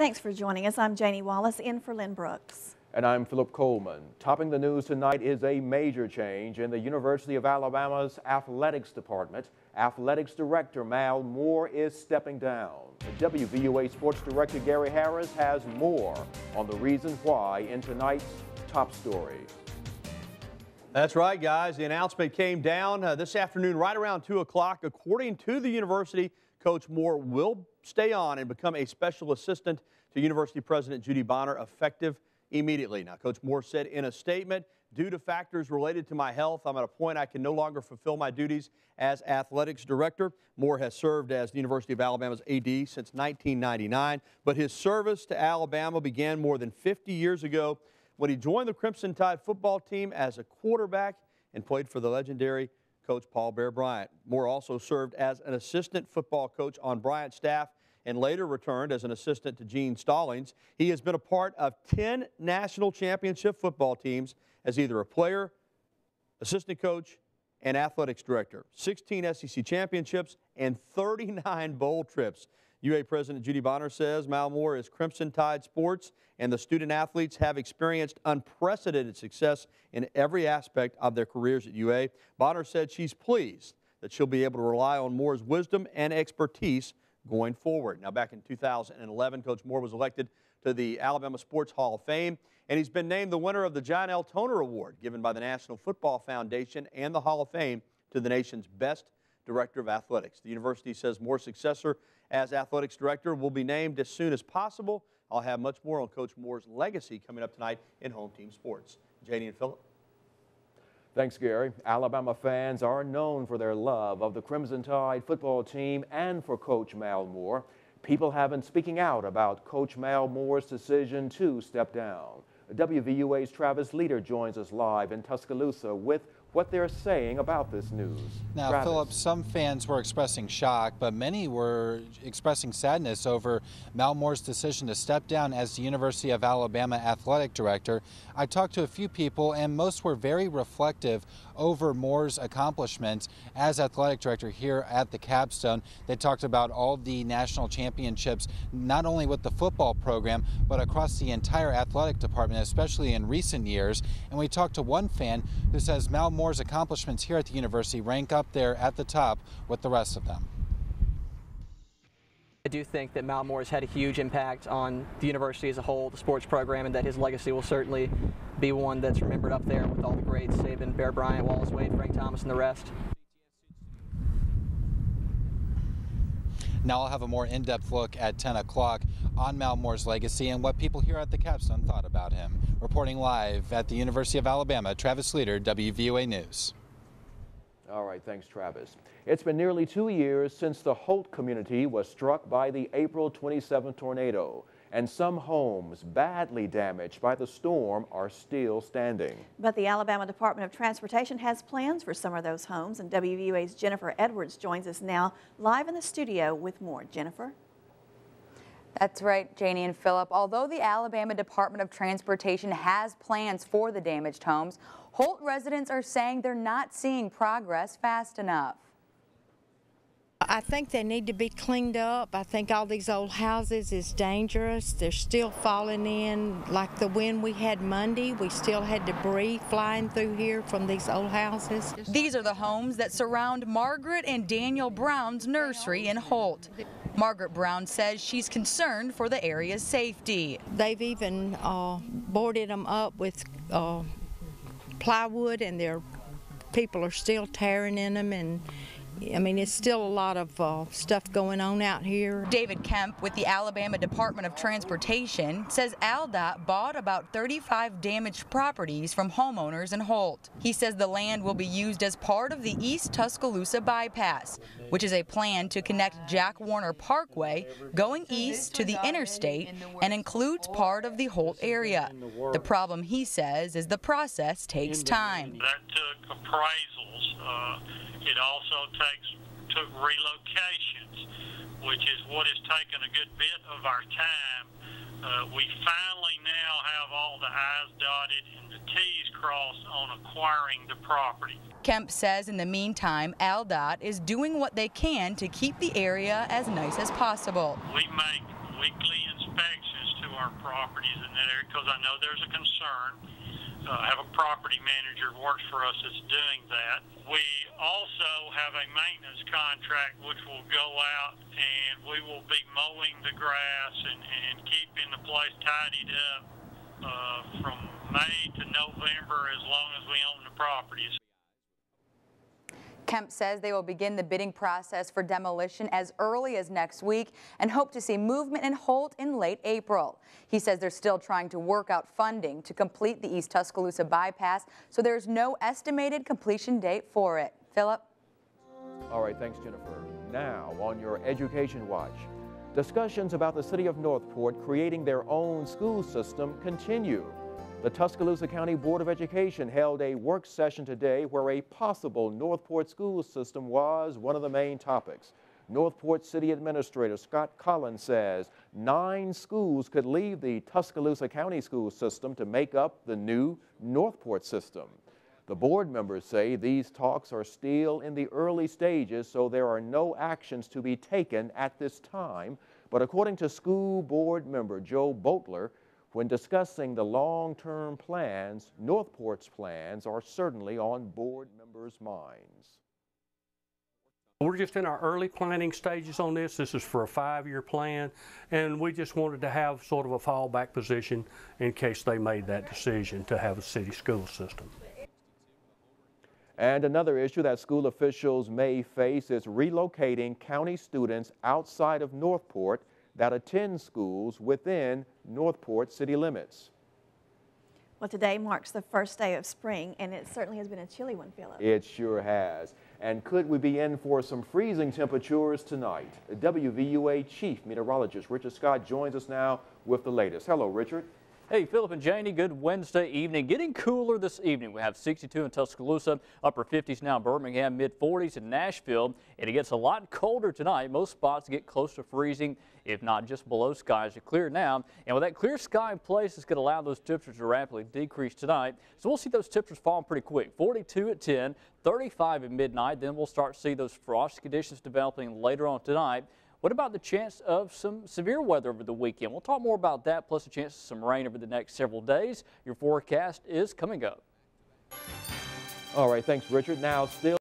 Thanks for joining us. I'm Janie Wallace in for Lynn Brooks. And I'm Philip Coleman. Topping the news tonight is a major change in the University of Alabama's athletics department. Athletics Director Mal Moore is stepping down. WVUA Sports Director Gary Harris has more on the reason why in tonight's top story. That's right, guys. The announcement came down this afternoon right around 2 o'clock. According to the university, Coach Moore will stay on and become a special assistant to University President Judy Bonner effective immediately. Now, Coach Moore said in a statement, due to factors related to my health, I'm at a point I can no longer fulfill my duties as athletics director. Moore has served as the University of Alabama's AD since 1999, but his service to Alabama began more than 50 years ago when he joined the Crimson Tide football team as a quarterback and played for the legendary Coach Paul Bear Bryant. Moore also served as an assistant football coach on Bryant's staff and later returned as an assistant to Gene Stallings. He has been a part of 10 national championship football teams as either a player, assistant coach, and athletics director. 16 SEC championships and 39 bowl trips. UA President Judy Bonner says Mal Moore is Crimson Tide sports, and the student athletes have experienced unprecedented success in every aspect of their careers at UA. Bonner said she's pleased that she'll be able to rely on Moore's wisdom and expertise going forward. Now, back in 2011, Coach Moore was elected to the Alabama Sports Hall of Fame, and he's been named the winner of the John L. Toner Award, given by the National Football Foundation and the Hall of Fame to the nation's best director of athletics. The university says Moore's successor as athletics director will be named as soon as possible. I'll have much more on Coach Moore's legacy coming up tonight in Home Team Sports. Janie and Philip. Thanks, Gary. Alabama fans are known for their love of the Crimson Tide football team and for Coach Mal Moore. People have been speaking out about Coach Mal Moore's decision to step down. WVUA's Travis Leader joins us live in Tuscaloosa with what they're saying about this news. Now, Travis. Philip, some fans were expressing shock, but many were expressing sadness over Mal Moore's decision to step down as the University of Alabama athletic director. I talked to a few people, and most were very reflective over Moore's accomplishments as athletic director here at the capstone. They talked about all the national championships, not only with the football program, but across the entire athletic department, especially in recent years. And we talked to one fan who says Mal Moore's accomplishments here at the university rank up there at the top with the rest of them. I do think that Mal Moore has had a huge impact on the university as a whole, the sports program, and that his legacy will certainly be one that's remembered up there with all the greats, Saban, Bear Bryant, Wallace Wade, Frank Thomas, and the rest. Now I'll have a more in-depth look at 10 o'clock on Mal Moore's legacy and what people here at the capstone thought about him. Reporting live at the University of Alabama, Travis Leader, WVUA News. All right, thanks, Travis. It's been nearly 2 years since the Holt community was struck by the April 27 tornado, and some homes badly damaged by the storm are still standing. But the Alabama Department of Transportation has plans for some of those homes, and WVUA's Jennifer Edwards joins us now live in the studio with more. Jennifer? That's right, Janie and Philip. Although the Alabama Department of Transportation has plans for the damaged homes, Holt residents are saying they're not seeing progress fast enough. I think they need to be cleaned up. I think all these old houses is dangerous. They're still falling in. Like the wind we had Monday, we still had debris flying through here from these old houses. These are the homes that surround Margaret and Daniel Brown's nursery in Holt. Margaret Brown says she's concerned for the area's safety. They've even boarded them up with plywood, and their people are still tearing in them, and I mean, it's still a lot of stuff going on out here. David Kemp with the Alabama Department of Transportation says ALDOT bought about 35 damaged properties from homeowners in Holt. He says the land will be used as part of the East Tuscaloosa Bypass, which is a plan to connect Jack Warner Parkway going east to the interstate and includes part of the Holt area. The problem, he says, is the process takes time. That took appraisals. It also took relocations, which is what has taken a good bit of our time. We finally now have all the I's dotted and the T's crossed on acquiring the property. Kemp says in the meantime, ALDOT is doing what they can to keep the area as nice as possible. We make weekly inspections our properties in that area because I know there's a concern. I have a property manager who works for us that's doing that. We also have a maintenance contract which will go out and we will be mowing the grass and keeping the place tidied up from May to November as long as we own the properties. Kemp says they will begin the bidding process for demolition as early as next week and hope to see movement in Holt in late April. He says they're still trying to work out funding to complete the East Tuscaloosa bypass, so there's no estimated completion date for it. Philip? All right, thanks, Jennifer. Now, on your Education Watch, discussions about the city of Northport creating their own school system continue. The Tuscaloosa County Board of Education held a work session today where a possible Northport school system was one of the main topics. Northport City Administrator Scott Collins says 9 schools could leave the Tuscaloosa County school system to make up the new Northport system. The board members say these talks are still in the early stages, so there are no actions to be taken at this time. But according to school board member Joe Boatler, when discussing the long-term plans, Northport's plans are certainly on board members' minds. We're just in our early planning stages on this. This is for a 5-year plan, and we just wanted to have sort of a fallback position in case they made that decision to have a city school system. And another issue that school officials may face is relocating county students outside of Northport that attend schools within Northport city limits. Well, today marks the first day of spring, and it certainly has been a chilly one, Philip. It sure has. And could we be in for some freezing temperatures tonight? WVUA Chief Meteorologist Richard Scott joins us now with the latest. Hello, Richard. Hey, Philip and Janie, good Wednesday evening. Getting cooler this evening. We have 62 in Tuscaloosa, upper 50s now in Birmingham, mid 40s in Nashville, and it gets a lot colder tonight. Most spots get close to freezing, if not just below. Skies are clear now, and with that clear sky in place, it's going to allow those temperatures to rapidly decrease tonight. So we'll see those temperatures falling pretty quick. 42 at 10, 35 at midnight. Then we'll start to see those frost conditions developing later on tonight. What about the chance of some severe weather over the weekend? We'll talk more about that, plus a chance of some rain over the next several days. Your forecast is coming up. All right, thanks, Richard. Now, still